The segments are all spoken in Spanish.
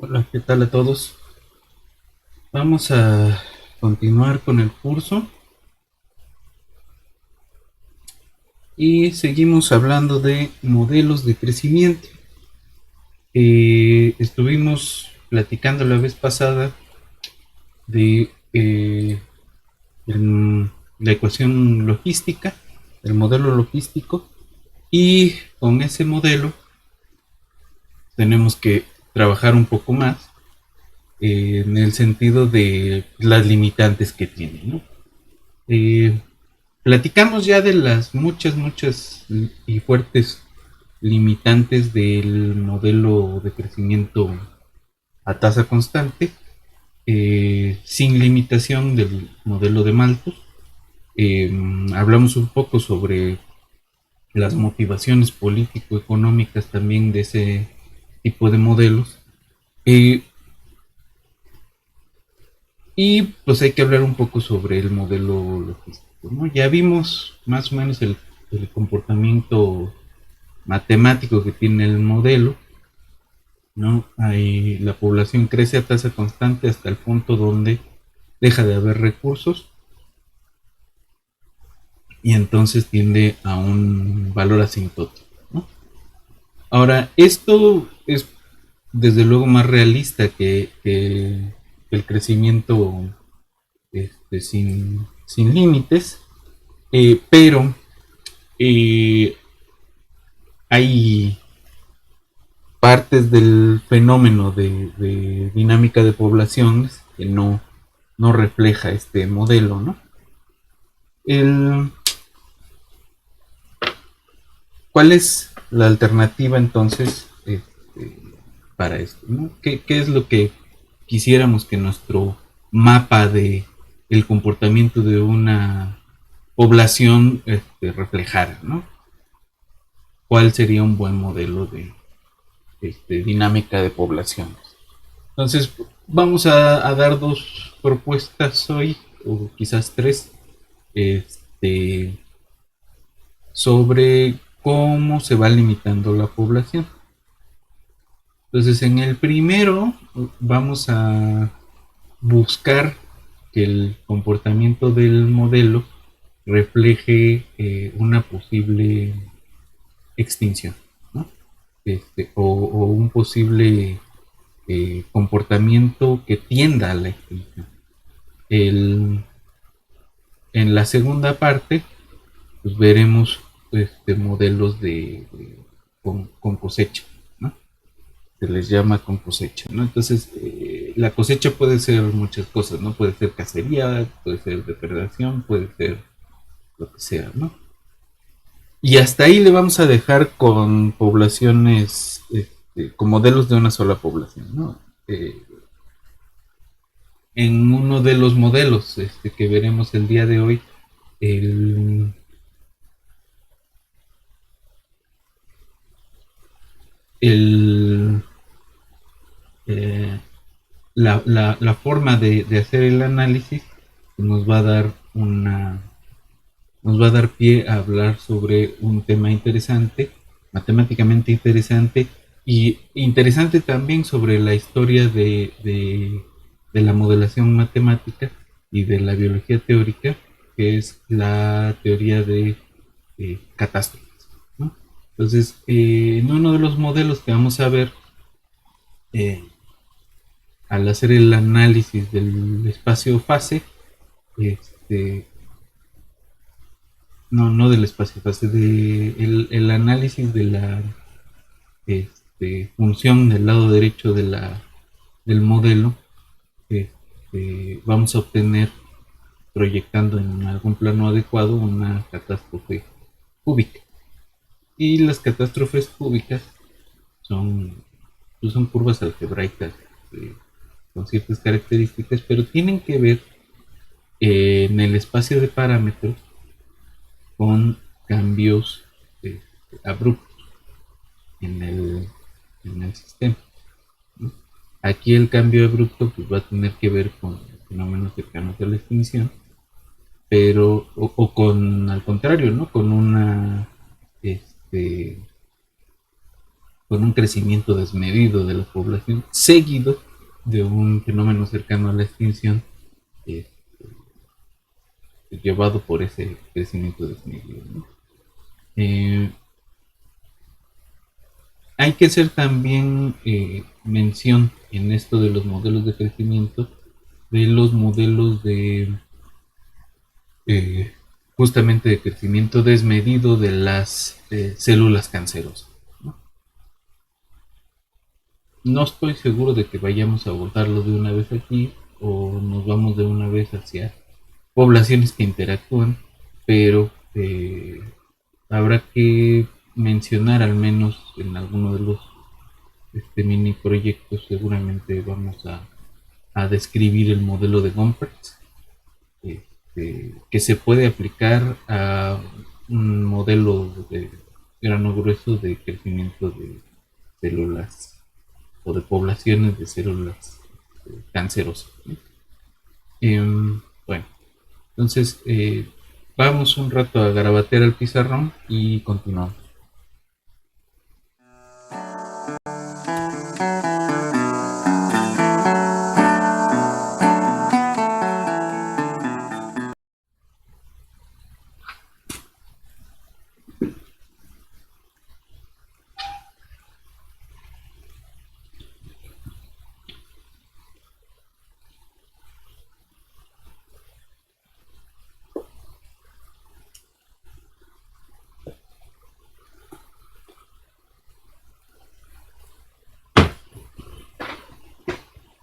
Hola, ¿qué tal a todos? Vamos a continuar con el curso y seguimos hablando de modelos de crecimiento. Estuvimos platicando la vez pasada de la ecuación logística, el modelo logístico, y con ese modelo tenemos que trabajar un poco más en el sentido de las limitantes que tiene, ¿no? Eh, Platicamos ya de las muchas y fuertes limitantes del modelo de crecimiento a tasa constante, sin limitación del modelo de Malthus. Hablamos un poco sobre las motivaciones político-económicas también de ese tipo de modelos. Eh, y pues hay que hablar un poco sobre el modelo logístico, ¿no? Ya vimos más o menos el comportamiento matemático que tiene el modelo, ¿no? Ahí la población crece a tasa constante hasta el punto donde deja de haber recursos y entonces tiende a un valor asintótico, ¿no? Ahora, esto es desde luego más realista que el crecimiento sin límites, pero eh, hay partes del fenómeno de dinámica de poblaciones que no refleja este modelo, ¿no? El, ¿Cuál es la alternativa entonces para esto? ¿No? ¿Qué es lo que quisiéramos que nuestro mapa de el comportamiento de una población reflejara, ¿no? ¿Cuál sería un buen modelo de dinámica de poblaciones? Entonces, vamos a dar dos propuestas hoy, o quizás tres, este, sobre cómo se va limitando la población. Entonces, en el primero vamos a buscar que el comportamiento del modelo refleje una posible extinción, ¿no? O un posible comportamiento que tienda a la extinción. El, en la segunda parte, pues veremos modelos con cosecha, ¿no? Se les llama con cosecha, ¿no? Entonces, la cosecha puede ser muchas cosas, ¿no? Puede ser cacería, puede ser depredación, puede ser lo que sea, ¿no? Y hasta ahí le vamos a dejar con poblaciones, con modelos de una sola población, ¿no? En uno de los modelos que veremos el día de hoy, el, el, eh, la forma de hacer el análisis nos va a dar nos va a dar pie a hablar sobre un tema interesante, matemáticamente interesante y interesante también sobre la historia de la modelación matemática y de la biología teórica, que es la teoría de catástrofes, ¿no? Entonces, en uno de los modelos que vamos a ver, eh, al hacer el análisis del espacio fase, este, no del espacio fase, el análisis de la función del lado derecho del modelo, vamos a obtener, proyectando en algún plano adecuado, una catástrofe cúbica. Y las catástrofes cúbicas son, pues son curvas algebraicas con ciertas características, pero tienen que ver en el espacio de parámetros con cambios abruptos en en el sistema, ¿no? Aquí el cambio abrupto pues, va a tener que ver con fenómenos cercanos a la extinción, pero, o con, al contrario, ¿no? Con una, este, con un crecimiento desmedido de la población, seguido de un fenómeno cercano a la extinción, eh, llevado por ese crecimiento desmedido, ¿no? Eh, Hay que hacer también mención en esto de los modelos de crecimiento, de los modelos de eh, justamente de crecimiento desmedido de las células cancerosas. ¿No? No estoy seguro de que vayamos a abordarlo de una vez aquí o nos vamos de una vez hacia poblaciones que interactúan, pero habrá que mencionar al menos en alguno de los mini proyectos. Seguramente vamos a describir el modelo de Gompertz, que se puede aplicar a un modelo de grano grueso de crecimiento de células o de poblaciones de células cancerosas. Bueno, entonces vamos un rato a garabatear el pizarrón y continuamos.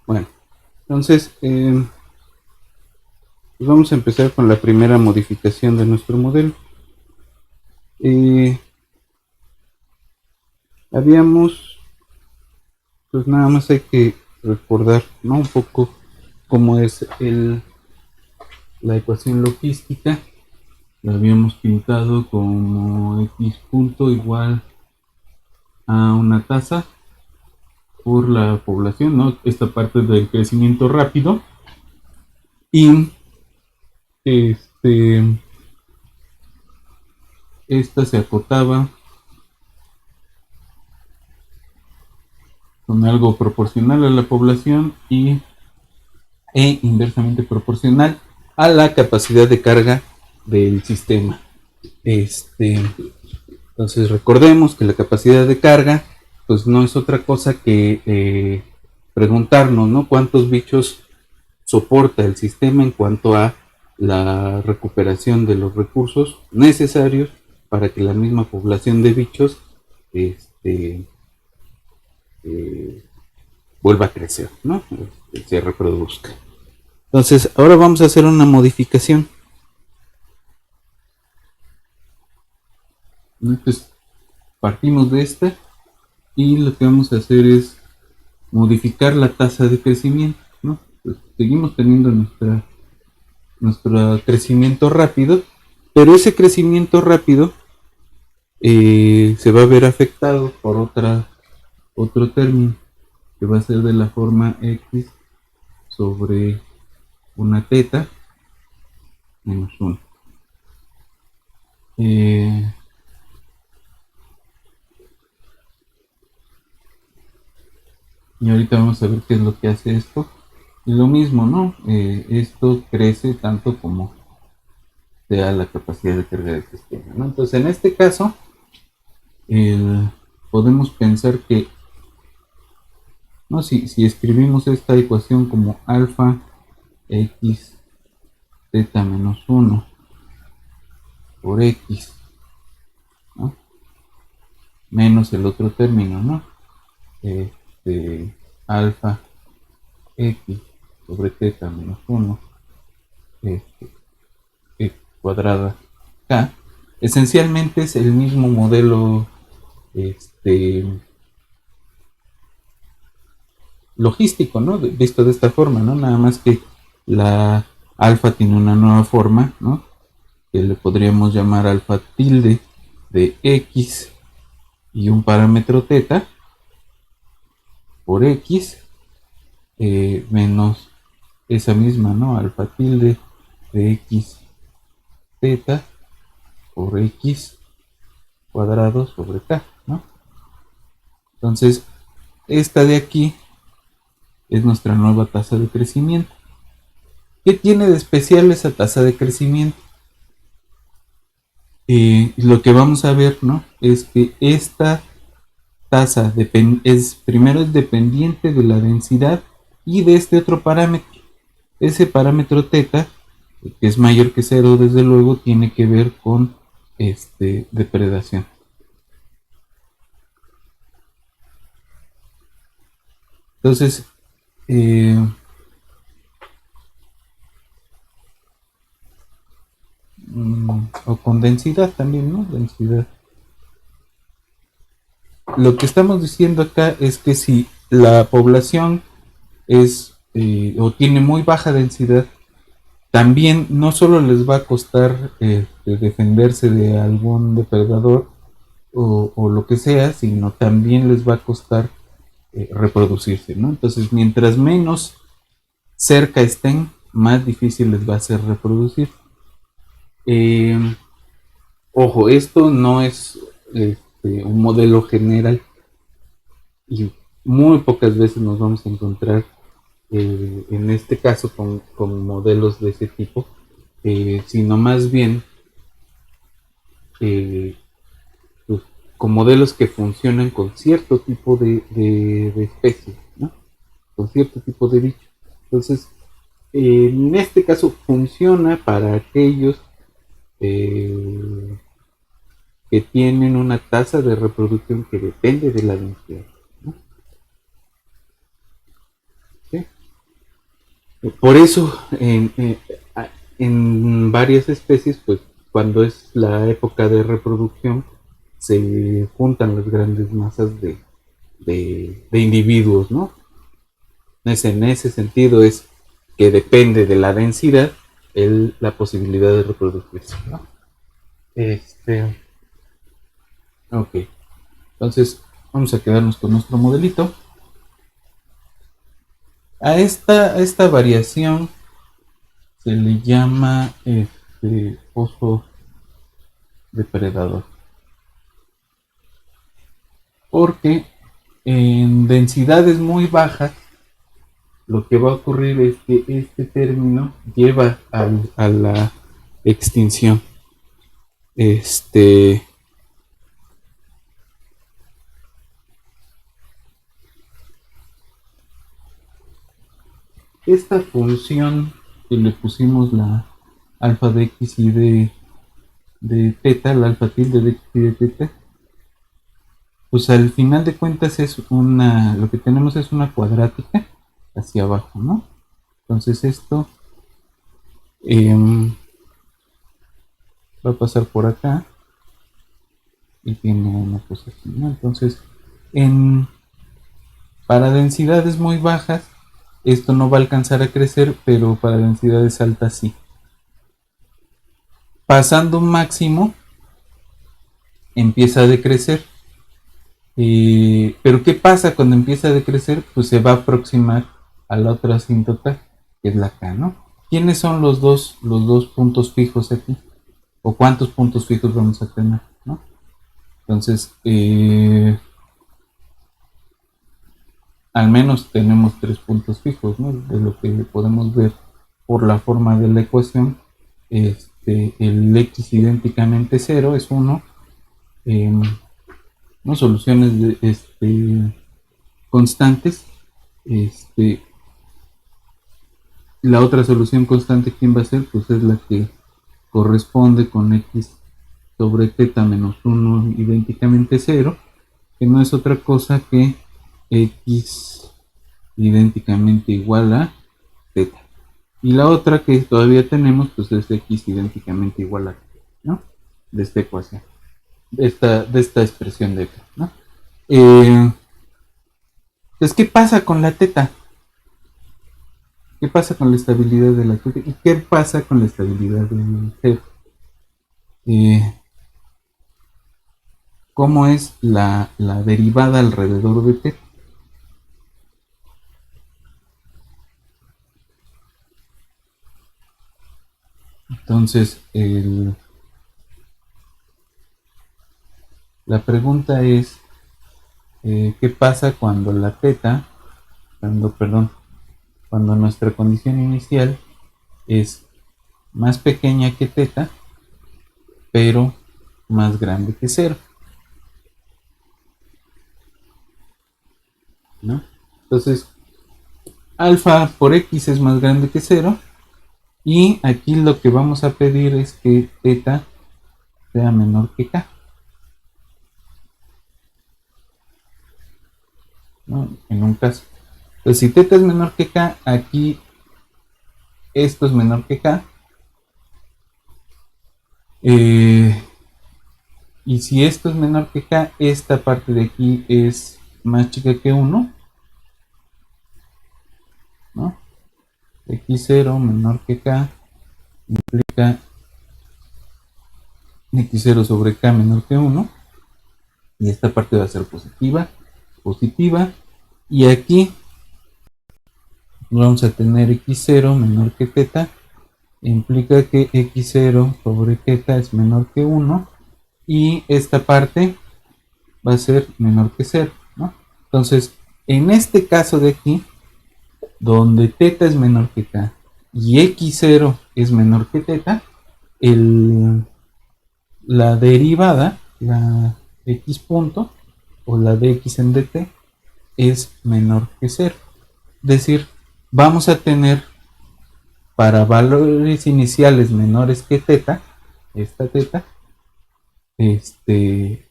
Bueno, entonces pues vamos a empezar con la primera modificación de nuestro modelo. Habíamos, pues nada más hay que recordar, ¿no? Un poco cómo es la ecuación logística. La habíamos pintado como x punto igual a una tasa por la población, ¿no? Esta parte del crecimiento rápido. Y esta se acotaba con algo proporcional a la población e inversamente proporcional a la capacidad de carga del sistema. Entonces recordemos que la capacidad de carga pues no es otra cosa que preguntarnos, ¿no? ¿Cuántos bichos soporta el sistema en cuanto a la recuperación de los recursos necesarios para que la misma población de bichos vuelva a crecer, ¿no? Se reproduzca. Entonces, ahora vamos a hacer una modificación. Entonces, partimos de esta y lo que vamos a hacer es modificar la tasa de crecimiento, ¿no? Pues seguimos teniendo nuestro crecimiento rápido, pero ese crecimiento rápido se va a ver afectado por otro término que va a ser de la forma x sobre una teta menos 1. Y ahorita vamos a ver qué es lo que hace esto. Y lo mismo, ¿no? Esto crece tanto como sea la capacidad de carga del sistema, ¿no? Entonces, en este caso, podemos pensar que, ¿no? Si escribimos esta ecuación como alfa x teta menos 1 por x, ¿no? Menos el otro término, ¿no? Alfa x sobre teta menos 1 cuadrada k, esencialmente es el mismo modelo logístico, ¿no? Visto de esta forma, ¿no? Nada más que la alfa tiene una nueva forma, ¿no? Que le podríamos llamar alfa tilde de x y un parámetro teta por x menos esa misma, ¿no? Alfa tilde de x teta por x cuadrado sobre k, ¿no? Entonces, esta de aquí es nuestra nueva tasa de crecimiento. ¿Qué tiene de especial esa tasa de crecimiento? Lo que vamos a ver, ¿no? Es que esta tasa primero es dependiente de la densidad y de este otro parámetro. Ese parámetro teta, que es mayor que cero, desde luego, tiene que ver con depredación. Entonces, eh, o con densidad también, ¿no? Densidad. Lo que estamos diciendo acá es que si la población es o tiene muy baja densidad, también no solo les va a costar defenderse de algún depredador o lo que sea, sino también les va a costar reproducirse, ¿no? Entonces, mientras menos cerca estén, más difícil les va a ser reproducir. Eh, Ojo, esto no es un modelo general y muy pocas veces nos vamos a encontrar en este caso con modelos de ese tipo, sino más bien eh, pues, con modelos que funcionan con cierto tipo de especies, ¿no? Con cierto tipo de bicho. Entonces, en este caso funciona para aquellos eh, que tienen una tasa de reproducción que depende de la densidad, ¿no? ¿Sí? Por eso, en varias especies, pues cuando es la época de reproducción, se juntan las grandes masas de individuos, ¿no? En ese sentido es que depende de la densidad la posibilidad de reproducirse, ¿no? Este, ok, entonces vamos a quedarnos con nuestro modelito. A esta variación se le llama oso depredador. Porque en densidades muy bajas, lo que va a ocurrir es que este término lleva a la extinción. Este, esta función que le pusimos la alfa de x y de teta, la alfa tilde de x y de teta, pues al final de cuentas lo que tenemos es una cuadrática hacia abajo, ¿no? Entonces esto va a pasar por acá y tiene una cosa así, ¿no? Entonces, en, para densidades muy bajas, esto no va a alcanzar a crecer, pero para densidades altas sí. Pasando un máximo, empieza a decrecer. Pero ¿qué pasa cuando empieza a decrecer? Pues se va a aproximar a la otra asíntota, que es la K, ¿no? ¿Quiénes son los dos puntos fijos aquí? ¿O cuántos puntos fijos vamos a tener? ¿No? Entonces, al menos tenemos 3 puntos fijos, ¿no? De lo que podemos ver por la forma de la ecuación, el x idénticamente 0 es 1, ¿no? Soluciones constantes, este, la otra solución constante, ¿quién va a ser? Pues es la que corresponde con x sobre teta menos 1 idénticamente 0, que no es otra cosa que x idénticamente igual a teta. Y la otra que todavía tenemos, pues es x idénticamente igual a teta, ¿no? De esta ecuación, de esta expresión de acá, ¿no? Entonces, ¿qué pasa con la teta? ¿Qué pasa con la estabilidad de la teta? ¿Y qué pasa con la estabilidad del cero? ¿Cómo es la derivada alrededor de teta? Entonces, la pregunta es, ¿Qué pasa cuando la teta, cuando nuestra condición inicial es más pequeña que teta, pero más grande que cero, ¿no? Entonces, alfa por x es más grande que cero, y aquí lo que vamos a pedir es que teta sea menor que k, ¿no? En un caso. Entonces, si teta es menor que k, aquí esto es menor que k. Y si esto es menor que k, esta parte de aquí es más chica que 1, ¿no? X0 menor que k implica x0 sobre k menor que 1. Y esta parte va a ser positiva, positiva. Y aquí vamos a tener x0 menor que teta. Implica que x0 sobre teta es menor que 1. Y esta parte va a ser menor que 0, ¿no? Entonces, en este caso de aquí, donde teta es menor que k y x0 es menor que teta, la derivada, la x punto o la de x en dt es menor que 0. Es decir, vamos a tener para valores iniciales menores que teta, esta teta, de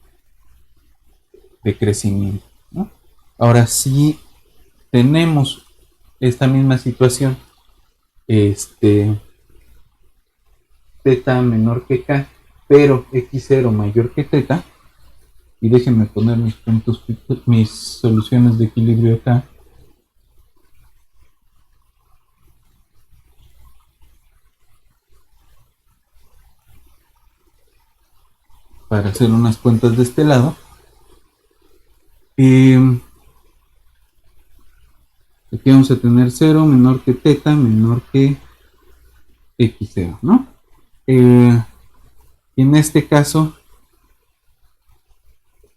crecimiento, ¿no? Ahora, si tenemos esta misma situación, teta menor que k, pero x0 mayor que teta, y déjenme poner mis puntos, mis soluciones de equilibrio acá, para hacer unas cuentas de este lado. Aquí vamos a tener 0 menor que teta menor que x0, ¿no? En este caso,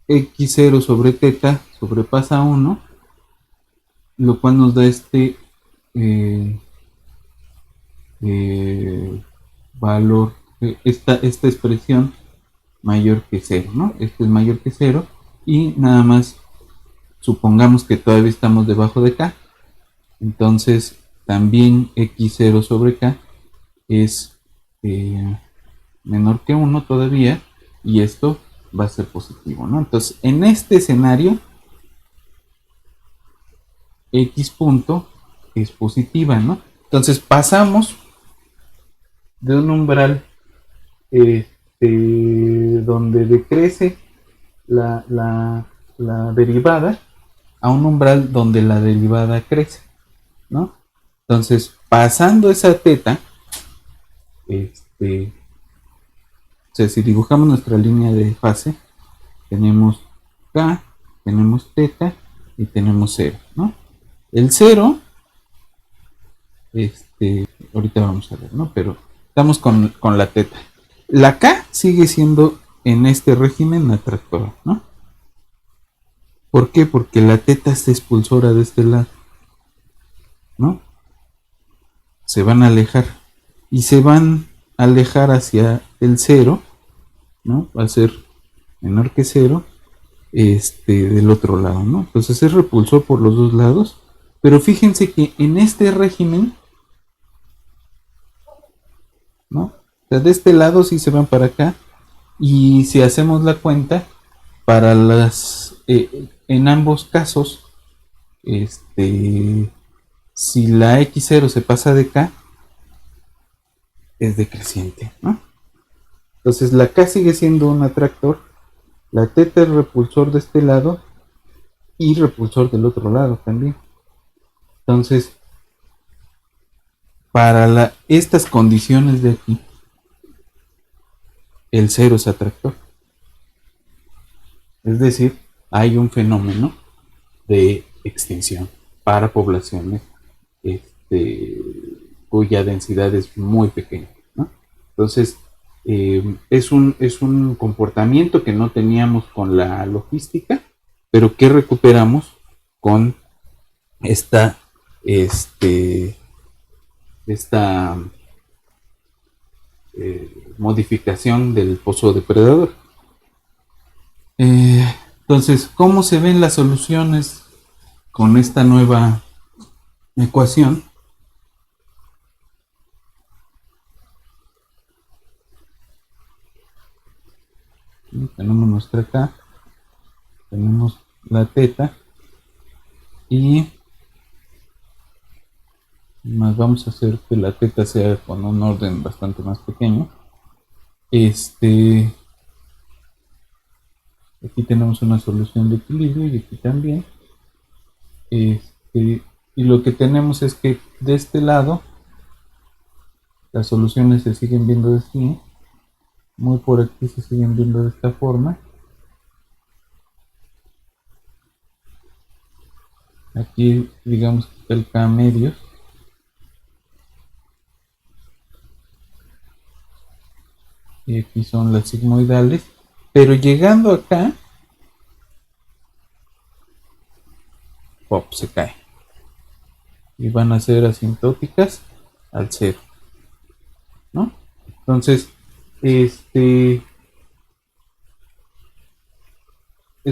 x0 sobre teta sobrepasa 1, lo cual nos da eh, valor, esta expresión mayor que 0, ¿no? Este es mayor que 0, y nada más supongamos que todavía estamos debajo de k, entonces también x0 sobre k es menor que 1 todavía, y esto va a ser positivo, ¿no? Entonces, en este escenario, x punto es positiva, ¿no? Entonces, pasamos de un umbral donde decrece la derivada a un umbral donde la derivada crece, ¿no? Entonces, pasando esa teta, o sea, si dibujamos nuestra línea de fase, tenemos k, tenemos teta y tenemos 0, ¿no? El 0, ahorita vamos a ver, ¿no? Pero estamos con la teta. La k sigue siendo en este régimen atractora, ¿no? ¿Por qué? Porque la teta es expulsora de este lado, ¿no? Se van a alejar y se van a alejar hacia el 0, ¿no? Va a ser menor que 0, del otro lado, ¿no? Entonces es repulsor por los dos lados, pero fíjense que en este régimen, ¿no? O sea, de este lado sí se van para acá, y si hacemos la cuenta, para en ambos casos, si la x0 se pasa de k, es decreciente, ¿no? Entonces la k sigue siendo un atractor, la teta es repulsor de este lado y repulsor del otro lado también. Entonces, para estas condiciones de aquí, el 0 es atractor. Es decir, hay un fenómeno de extinción para poblaciones cuya densidad es muy pequeña, ¿no? Entonces, es un comportamiento que no teníamos con la logística, pero que recuperamos con esta esta modificación del pozo depredador. Entonces, ¿cómo se ven las soluciones con esta nueva ecuación? Tenemos nuestra K, tenemos la teta y más vamos a hacer que la teta sea con un orden bastante más pequeño. Aquí tenemos una solución de equilibrio y aquí también. Y lo que tenemos es que de este lado las soluciones se siguen viendo así, muy por aquí se siguen viendo de esta forma. Aquí digamos que está el K medios. Y aquí son las sigmoidales. Pero llegando acá, ¡pop! Se cae. Y van a ser asintóticas al cero, ¿no? Entonces, es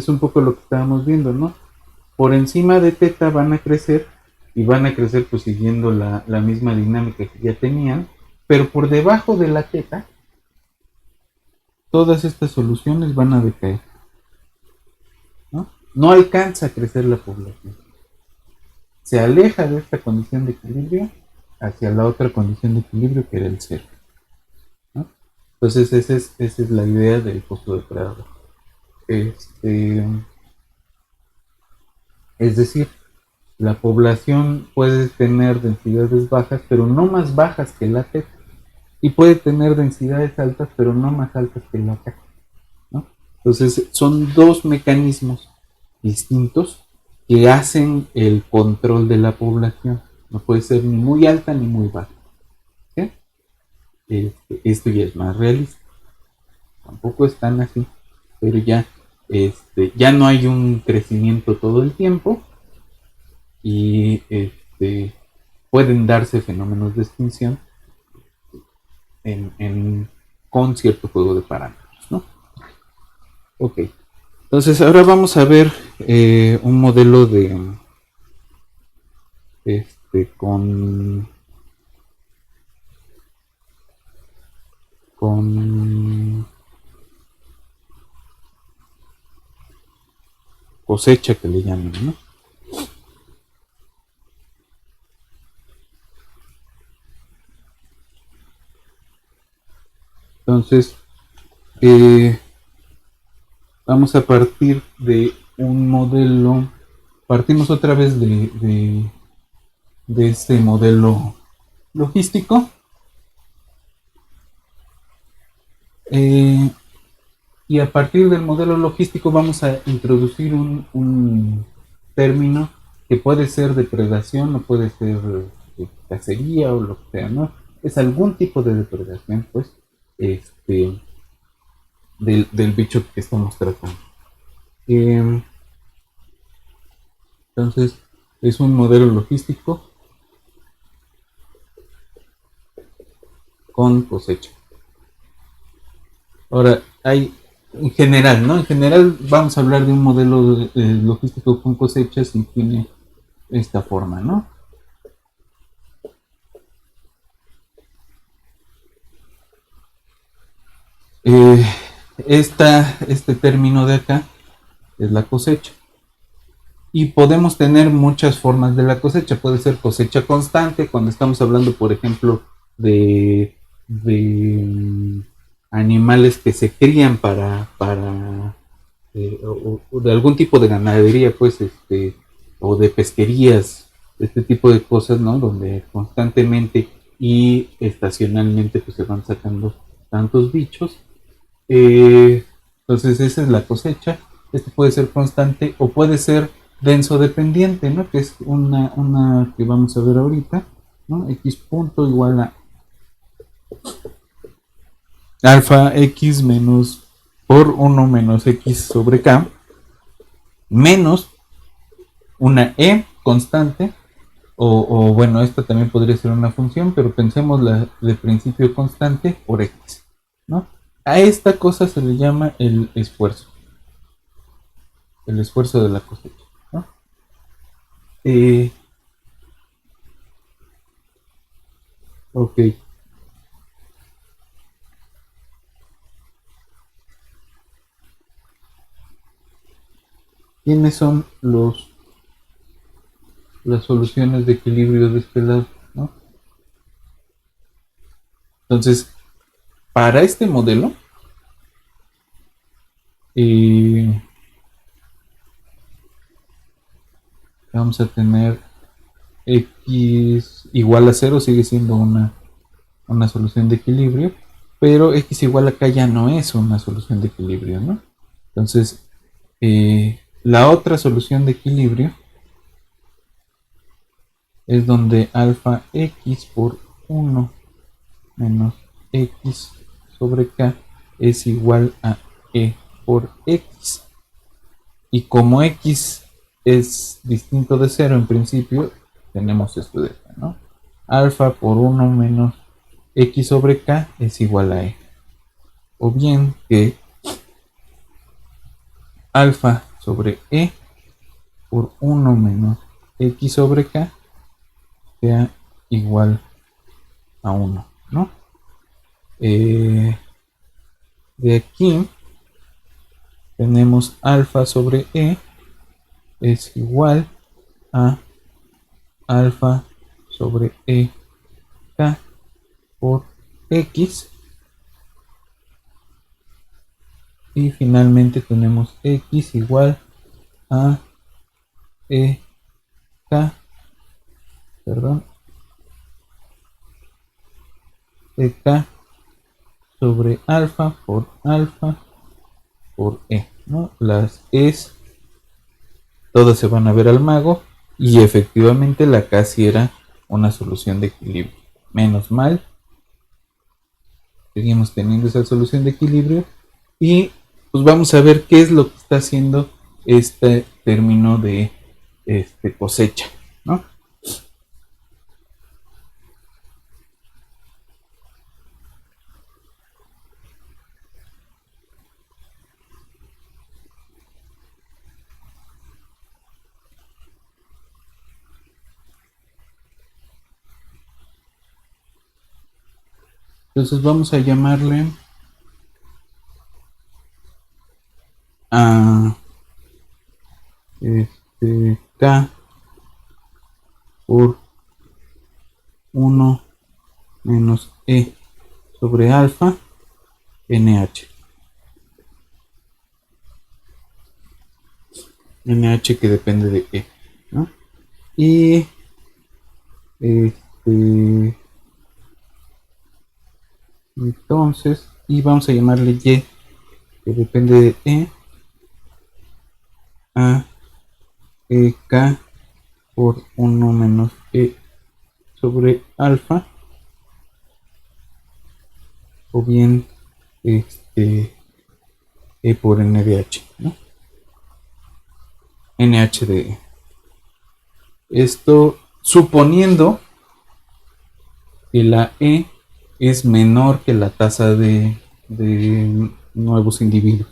un poco lo que estábamos viendo, ¿no? Por encima de teta van a crecer y van a crecer pues siguiendo la misma dinámica que ya tenían, pero por debajo de la teta todas estas soluciones van a decaer, ¿no? No alcanza a crecer la población, se aleja de esta condición de equilibrio hacia la otra condición de equilibrio que era el cero, ¿no? Entonces esa es la idea del pozo depredador. Es decir, la población puede tener densidades bajas, pero no más bajas que la teta, y puede tener densidades altas, pero no más altas que la teta, ¿no? Entonces son dos mecanismos distintos que hacen el control de la población. No puede ser ni muy alta ni muy baja, ¿sí? Esto ya es más realista. Tampoco es tan así, pero ya no hay un crecimiento todo el tiempo y pueden darse fenómenos de extinción con cierto juego de parámetros, ¿no? Ok, entonces ahora vamos a ver un modelo de con cosecha que le llaman, ¿no? Entonces, vamos a partir de un modelo, partimos otra vez de este modelo logístico. Y a partir del modelo logístico vamos a introducir un término que puede ser depredación o puede ser cacería o lo que sea, ¿no? Es algún tipo de depredación, pues, del bicho que estamos tratando. Entonces, es un modelo logístico con cosecha. Ahora, hay en general, ¿no? En general vamos a hablar de un modelo logístico con cosechas y tiene esta forma, ¿no? Este término de acá es la cosecha. Y podemos tener muchas formas de la cosecha. Puede ser cosecha constante, cuando estamos hablando, por ejemplo, de animales que se crían para o de algún tipo de ganadería, pues, o de pesquerías, este tipo de cosas, ¿no? Donde constantemente y estacionalmente pues se van sacando tantos bichos. Entonces esa es la cosecha. Este puede ser constante o puede ser denso dependiente, ¿no? Que es una que vamos a ver ahorita, ¿no? X punto igual a alfa x menos por 1 menos x sobre k. menos una e constante, o bueno, esta también podría ser una función, pero pensemos la de principio constante por x, ¿no? A esta cosa se le llama el esfuerzo de la cosecha, ¿no? Eh, ok, ¿quiénes son las soluciones de equilibrio de este lado, ¿no? Entonces, para este modelo, eh, vamos a tener x igual a 0, sigue siendo una solución de equilibrio, pero x igual acá ya no es una solución de equilibrio, ¿no? Entonces, la otra solución de equilibrio es donde alfa x por 1 menos x sobre k es igual a e por x. Y como x es distinto de 0 en principio, tenemos esto de acá, ¿no? Alfa por 1 menos x sobre k es igual a e. O bien que alfa sobre e por 1 menos x sobre k sea igual a 1, ¿no? De aquí tenemos alfa sobre e es igual a alfa sobre e k por x, y finalmente tenemos x igual a e k, perdón, e k sobre alfa por e, ¿no? Las es todas se van a ver al mago, y efectivamente la k sí era una solución de equilibrio. Menos mal, seguimos teniendo esa solución de equilibrio, y pues vamos a ver qué es lo que está haciendo este término de cosecha, ¿no? Entonces vamos a llamarle a k por 1 menos e sobre alfa nh. nh que depende de e, ¿no? Y entonces, y vamos a llamarle y que depende de e a ek por 1 menos e sobre alfa, o bien e por nh, ¿no? nh de e. Esto suponiendo que la e es menor que la tasa de nuevos individuos.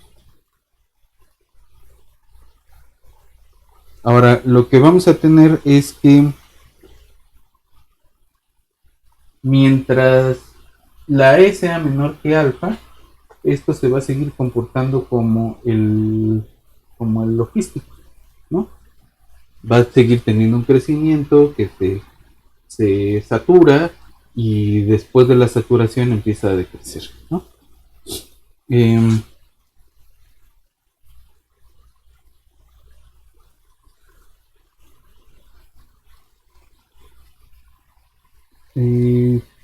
Ahora, lo que vamos a tener es que mientras la e sea menor que alfa, esto se va a seguir comportando como el logístico, ¿no? Va a seguir teniendo un crecimiento que se satura, y después de la saturación empieza a decrecer, ¿no? Eh,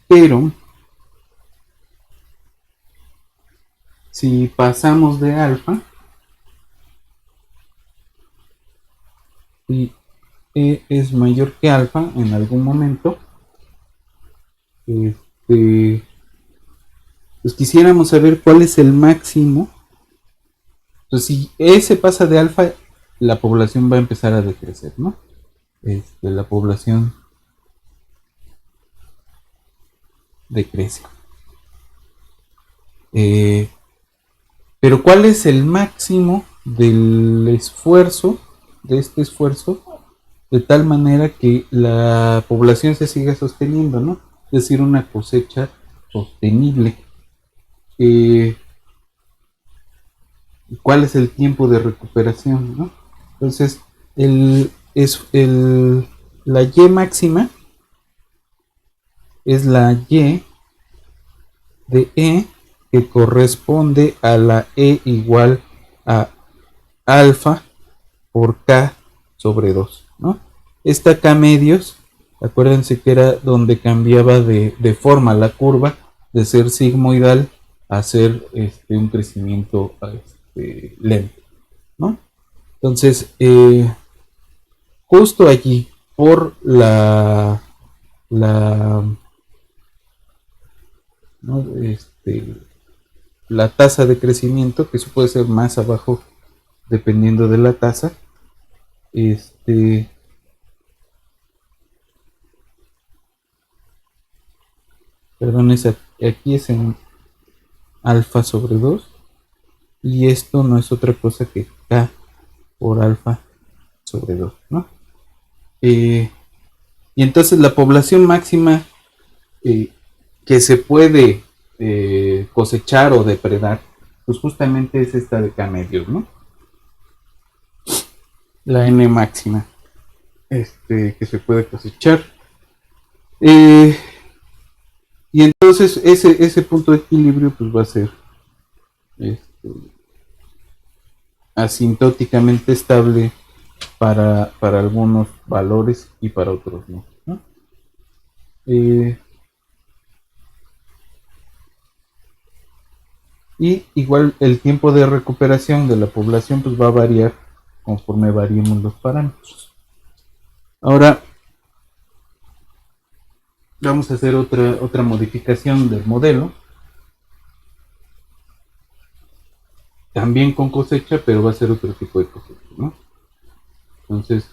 pero si pasamos de alfa y e es mayor que alfa en algún momento, pues quisiéramos saber cuál es el máximo. Entonces, si e se pasa de alfa, la población va a empezar a decrecer, ¿no? La población decrece. Pero ¿cuál es el máximo del esfuerzo, de este esfuerzo, de tal manera que la población se siga sosteniendo, ¿no? Es decir, una cosecha sostenible. ¿Cuál es el tiempo de recuperación, ¿no? Entonces, la Y máxima es la Y de E que corresponde a la E igual a alfa por K sobre 2, ¿no? Esta K medios, acuérdense que era donde cambiaba de forma la curva, de ser sigmoidal a ser un crecimiento lento, ¿no? Entonces, justo allí, por la, ¿no? La tasa de crecimiento, que eso puede ser más abajo dependiendo de la tasa, perdón, aquí es en alfa sobre 2 y esto no es otra cosa que K por alfa sobre 2, ¿no? Y entonces la población máxima que se puede cosechar o depredar, pues justamente es esta de K medios, ¿no? La N máxima que se puede cosechar. Y entonces ese punto de equilibrio pues va a ser asintóticamente estable para algunos valores y para otros no, ¿no? Y igual el tiempo de recuperación de la población pues va a variar conforme variemos los parámetros. Ahora vamos a hacer otra modificación del modelo, también con cosecha, pero va a ser otro tipo de cosecha, ¿no? Entonces,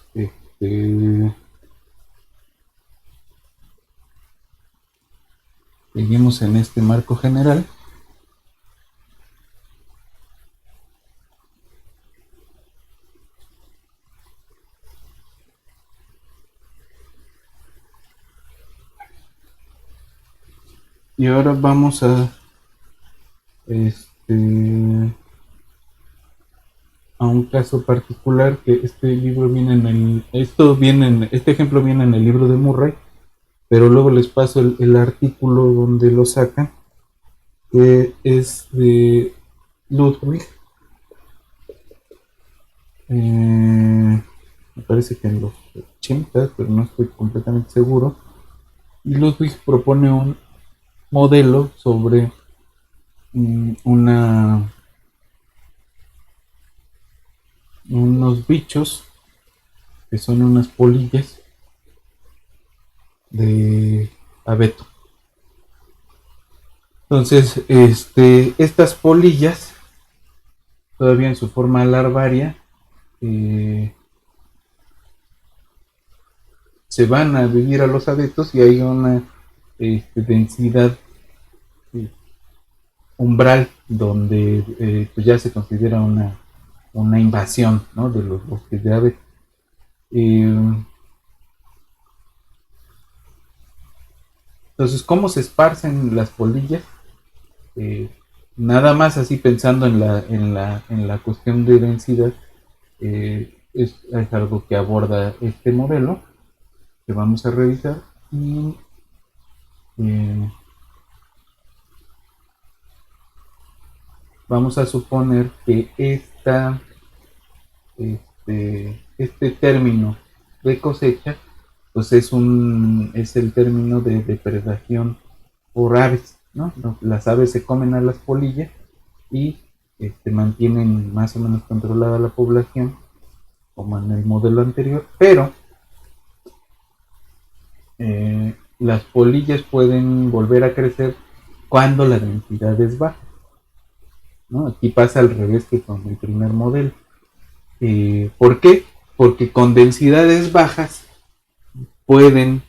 seguimos en este marco general. Y ahora vamos a un caso particular que este ejemplo viene en el libro de Murray, pero luego les paso el artículo donde lo sacan, que es de Ludwig. Me parece que en los 80, pero no estoy completamente seguro. Y Ludwig propone un modelo sobre unos bichos que son unas polillas de abeto. Entonces, estas polillas, todavía en su forma larvaria, se van a vivir a los abetos y hay una densidad umbral donde pues ya se considera una invasión, ¿no?, de los bosques de abeto. Entonces, ¿cómo se esparcen las polillas? Nada más así pensando en la cuestión de densidad, es algo que aborda este modelo que vamos a revisar y vamos a suponer que este término de cosecha pues es el término de depredación por aves, ¿no? Las aves se comen a las polillas y mantienen más o menos controlada la población como en el modelo anterior, pero las polillas pueden volver a crecer cuando la densidad es baja, ¿no? Aquí pasa al revés que con el primer modelo. ¿Por qué? Porque con densidades bajas pueden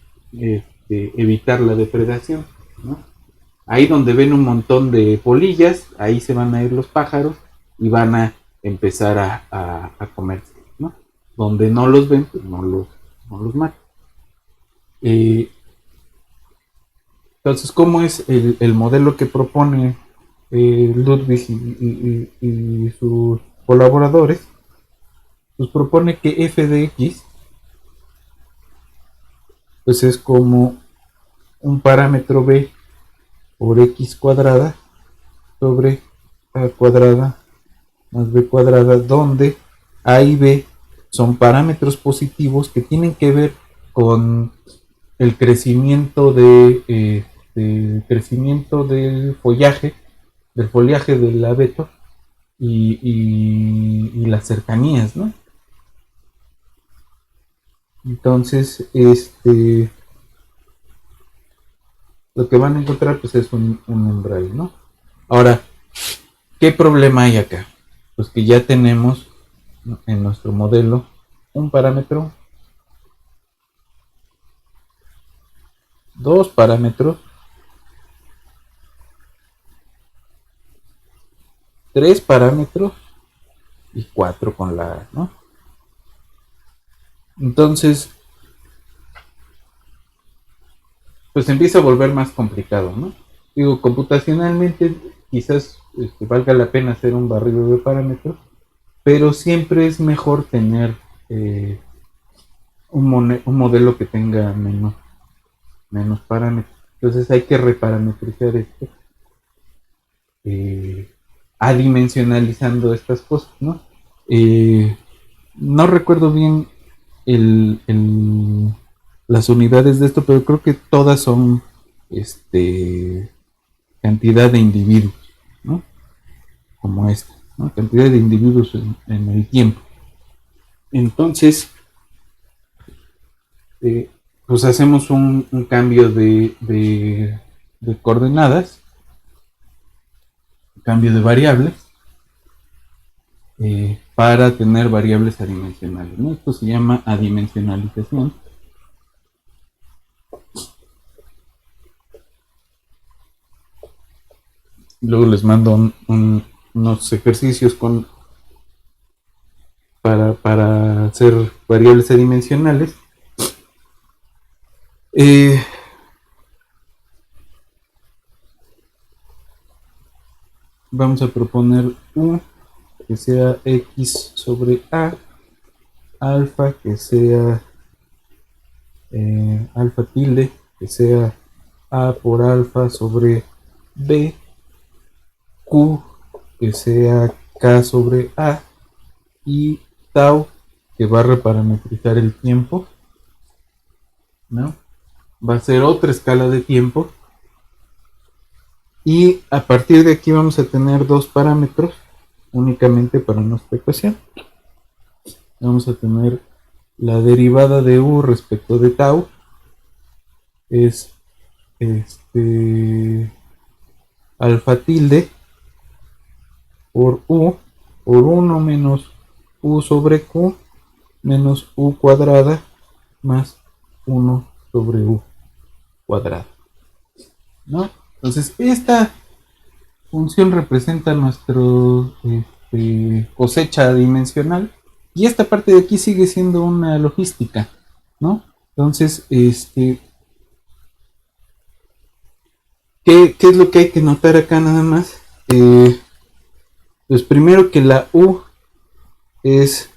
evitar la depredación, ¿no? Ahí donde ven un montón de polillas, ahí se van a ir los pájaros y van a empezar a comerse, ¿no? Donde no los ven, pues no los matan. Eh, entonces, ¿cómo es el modelo que propone Ludwig y sus colaboradores? Pues propone que f de x pues es como un parámetro b por x cuadrada sobre a cuadrada más b cuadrada, donde a y b son parámetros positivos que tienen que ver con el crecimiento crecimiento del follaje del abeto y las cercanías, ¿no? Entonces, lo que van a encontrar pues es un umbral, ¿no? Ahora, ¿qué problema hay acá? Pues que ya tenemos en nuestro modelo un parámetro, dos parámetros, tres parámetros y cuatro con la A, ¿no? Entonces, pues empieza a volver más complicado, ¿no? Digo, computacionalmente quizás valga la pena hacer un barrido de parámetros, pero siempre es mejor tener eh, un modelo que tenga menos parámetros. Entonces hay que reparametrizar esto, eh, adimensionalizando estas cosas, ¿no? No recuerdo bien el, las unidades de esto, pero creo que todas son cantidad de individuos, ¿no? Como esta, ¿no? Cantidad de individuos en el tiempo. Entonces, pues hacemos un cambio de coordenadas, cambio de variables, para tener variables adimensionales, ¿no? Esto se llama adimensionalización. Luego les mando unos ejercicios para hacer variables adimensionales. Eh, Vamos a proponer u que sea x sobre a, alfa que sea alfa tilde que sea a por alfa sobre b, q que sea k sobre a y tau que va a reparametrizar el tiempo, ¿no? Va a ser otra escala de tiempo y a partir de aquí vamos a tener dos parámetros únicamente para nuestra ecuación. Vamos a tener la derivada de u respecto de tau es alfa tilde por u por 1 menos u sobre q menos u cuadrada más 1 sobre u cuadrada, ¿no? Entonces esta función representa nuestro cosecha dimensional y esta parte de aquí sigue siendo una logística, ¿no? Entonces, ¿qué es lo que hay que notar acá nada más? Pues primero que la U es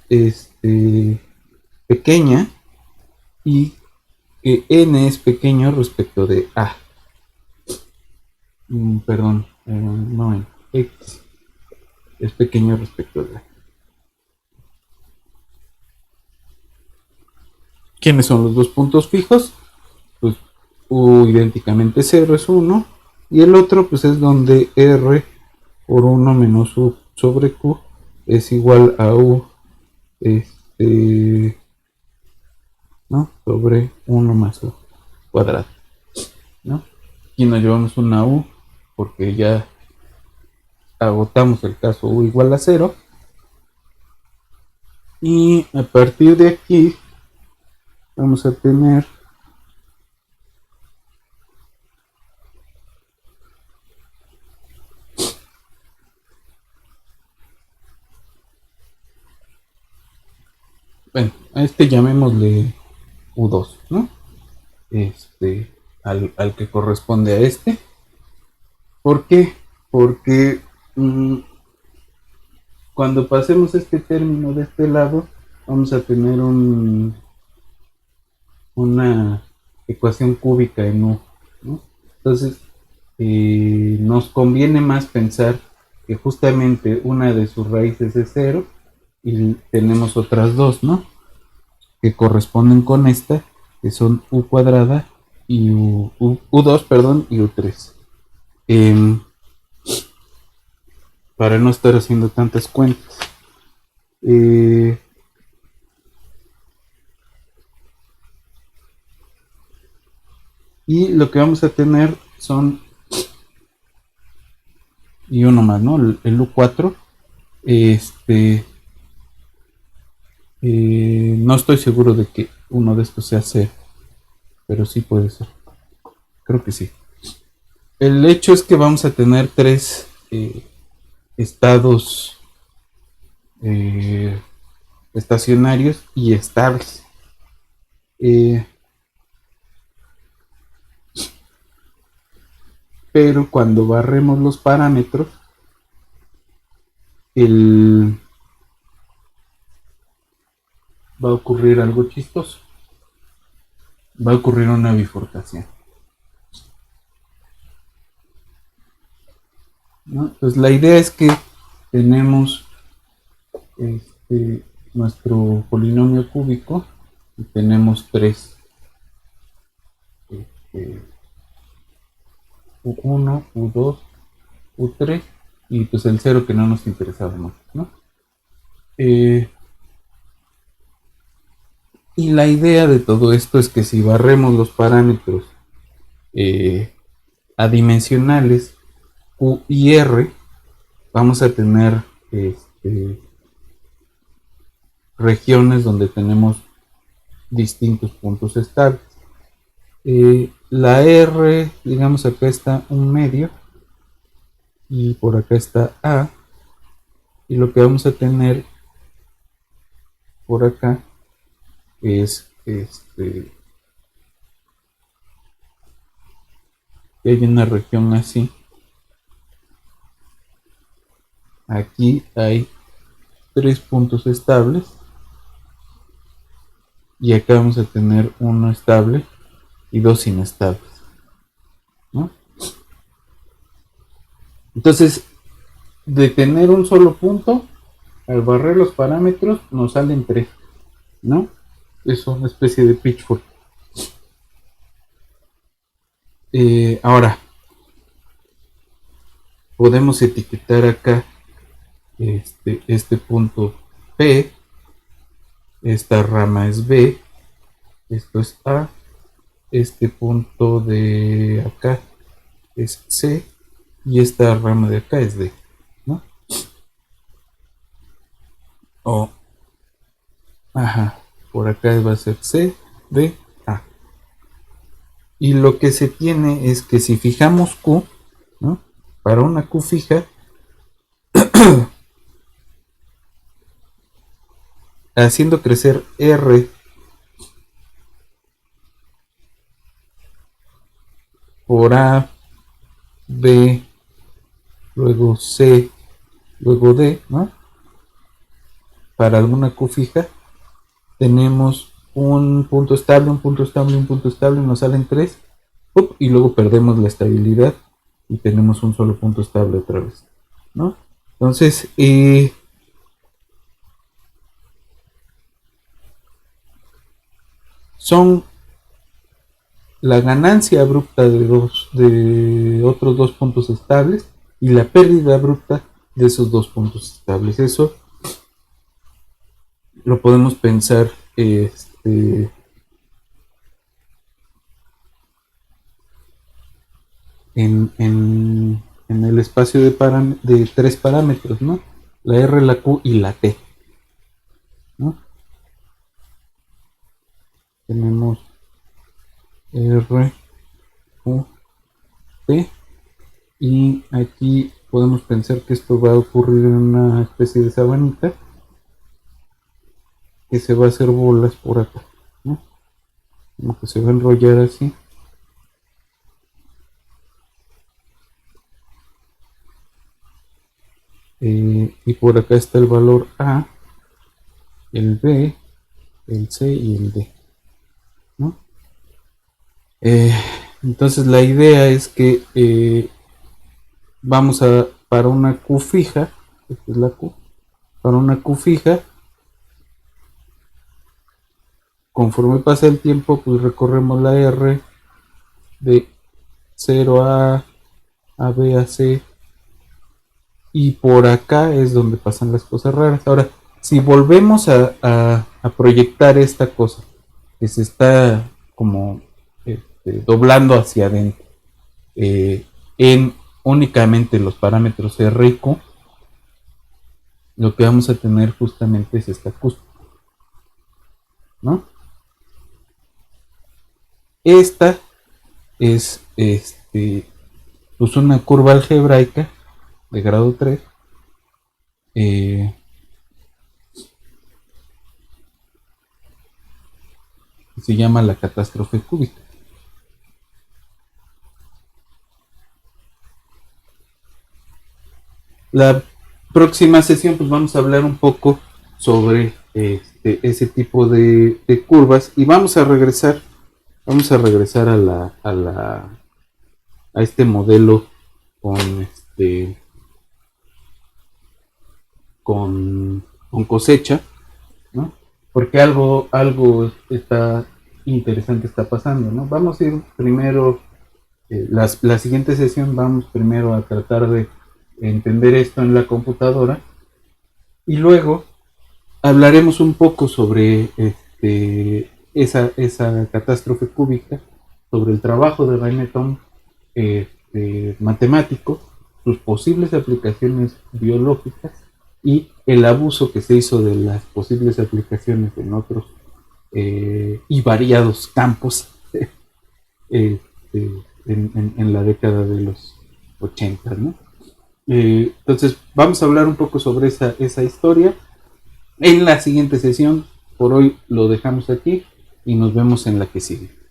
pequeña y que N es pequeño respecto de A. Perdón, no N, X es pequeño respecto de A. ¿Quiénes son los dos puntos fijos? Pues U idénticamente 0 es 1 y el otro pues es donde R por 1 menos U sobre Q es igual a U ¿no? Sobre 1 más U cuadrado, ¿no? Aquí nos llevamos una U porque ya agotamos el caso U igual a 0 Y a partir de aquí vamos a tener bueno, a este llamémosle U2, ¿no? Al que corresponde a este. ¿Por qué? Porque cuando pasemos este término de este lado, vamos a tener una ecuación cúbica en U, ¿no? Entonces, nos conviene más pensar que justamente una de sus raíces es 0 y tenemos otras dos, ¿no? Que corresponden con esta, que son U cuadrada y U2, perdón, y U3. Eh, para no estar haciendo tantas cuentas. Eh, y lo que vamos a tener son, y uno más, ¿no? El U4. No estoy seguro de que uno de estos sea C, pero sí puede ser. Creo que sí. El hecho es que vamos a tener tres estados eh, estacionarios y estables. Pero cuando barremos los parámetros, va a ocurrir algo chistoso. Va a ocurrir una bifurcación, ¿no? Entonces la idea es que tenemos nuestro polinomio cúbico y tenemos tres, este, U1, U2, U3 y pues el cero que no nos interesaba más, ¿no? Y la idea de todo esto es que si barremos los parámetros adimensionales Q y R, vamos a tener regiones donde tenemos distintos puntos estables. La R, digamos acá está un medio y por acá está A, y lo que vamos a tener por acá es que hay una región así. Aquí hay tres puntos estables y acá vamos a tener uno estable y dos inestables, ¿no? Entonces, de tener un solo punto, al barrer los parámetros nos salen tres, ¿no? Es una especie de pitchfork. Ahora, podemos etiquetar acá este punto P, esta rama es B, esto es A, este punto de acá es C y esta rama de acá es D, ¿no? O, ajá, por acá va a ser C, D, A. Y lo que se tiene es que si fijamos Q, ¿no? Para una Q fija, haciendo crecer R por A, B, luego C, luego D, ¿no? Para alguna Q fija, tenemos un punto estable, un punto estable, un punto estable, nos salen tres, y luego perdemos la estabilidad y tenemos un solo punto estable otra vez, ¿no? Entonces, son la ganancia abrupta de otros dos puntos estables y la pérdida abrupta de esos dos puntos estables. Eso lo podemos pensar en el espacio de tres parámetros, ¿no? La R, la Q y la T, ¿no? tenemos R, U, T, y aquí podemos pensar que esto va a ocurrir en una especie de sabanita que se va a hacer bolas por acá, ¿no? Como que se va a enrollar así. Y por acá está el valor A, el B, el C y el D, ¿no? Entonces la idea es que vamos a, para una Q fija, esta es la Q, para una Q fija, conforme pasa el tiempo, pues recorremos la R de 0 a B a C, y por acá es donde pasan las cosas raras. Ahora, si volvemos a proyectar esta cosa, que se está como doblando hacia adentro, en únicamente los parámetros R y Q, lo que vamos a tener justamente es esta acústica, ¿no? Esta es pues una curva algebraica de grado 3, que se llama la catástrofe cúbica. La próxima sesión pues vamos a hablar un poco sobre ese tipo de curvas, y vamos a regresar a este modelo con con cosecha, ¿no? Porque algo está interesante está pasando, ¿no? Vamos a ir primero, la siguiente sesión vamos primero a tratar de entender esto en la computadora, y luego hablaremos un poco sobre esa catástrofe cúbica, sobre el trabajo de Benetton matemático, sus posibles aplicaciones biológicas y el abuso que se hizo de las posibles aplicaciones en otros y variados campos en la década de los 80, ¿no? Entonces vamos a hablar un poco sobre esa historia en la siguiente sesión. Por hoy lo dejamos aquí y nos vemos en la que sigue.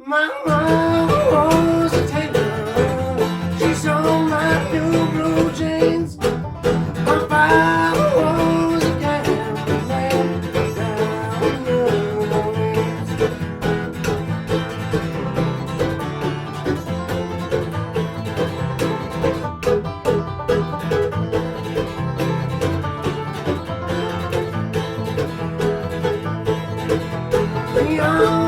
My mama was a tailor. She sewed my new blue jeans. My father was a gambler down in New Orleans. We all